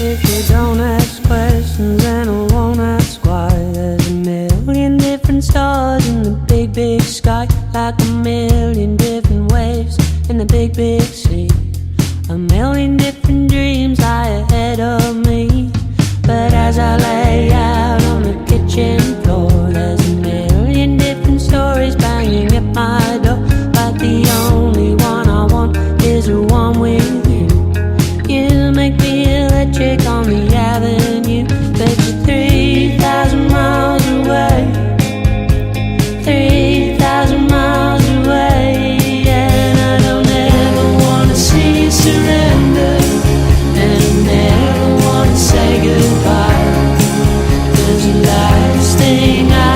If you don't ask questions, then I won't ask why. There's a million different stars in the big, big sky, like a million different waves in the big, big sea. A million different dreams lie ahead of me. But as I lay out on the kitchen floor, there's a million different stories banging at my door. But the only one I want is the one with you. You make me electric on the avenue. But you're 3,000 miles away, 3,000 miles away. And I don't ever wanna see you surrender, and I never wanna say goodbye. 'Cause the last thing I